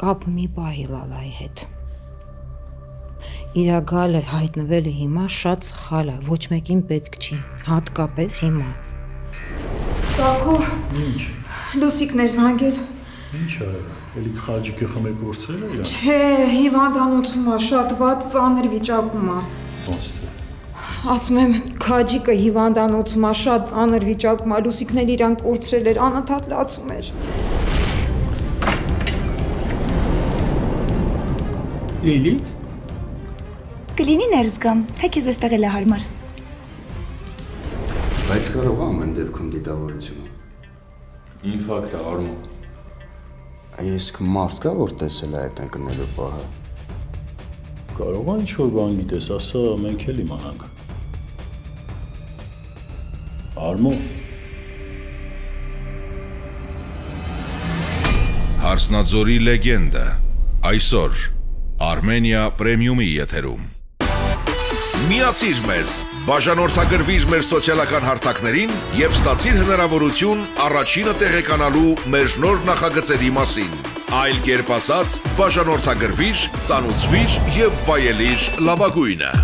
կապ մի պահի Լալայի հետ։ Իրա գալը հայտնվելը հիմա շատ սխալ է, ոչ մեկին պետք չի, հատկապես հիմա։ Սակո, Ինչ։ Լուսիկներ զանգել։ Ինչ է, էլի խաչիկը խմեկորցել է։ Չէ, հիվանդանոցում է, շատ վատ ծանր վիճակում է։ Ոնց է։ Ասում եմ, քաջիկը հիվանդանոցում է, շատ ծանր վիճակում է, Լուսիկներ իրան կորցրել էր, անընդհատ լացում էր։ Լիլիթ։ Կլինի ներս գամ, թե քեզ էստեղ էլ է հարմար։ Բայց կարող է ամեն դեպքում դիտավորությունը։ Ինֆակտ է, Արմո։ Իսկ մարդ կա, որ տեսել է այդ ընկնելու պահը։ Կարող է ինչ-որ բան գիտես, ասա մենք էլ իմանանք։ Արմո։ Հարսնաձորի լեգենդը, այսօր Armenia Premium-ի եթերում։ Միացիր մեզ, բաժանորդագրվիր մեր սոցիալական հարթակներին և ստացիր հնարավորություն առաջինը տեղեկանալու մեր նոր նախագծերի մասին։ Այլ կերպ ասած, բաժանորդագրվիր, ծանուցվիր և վայելիր լավագույնը։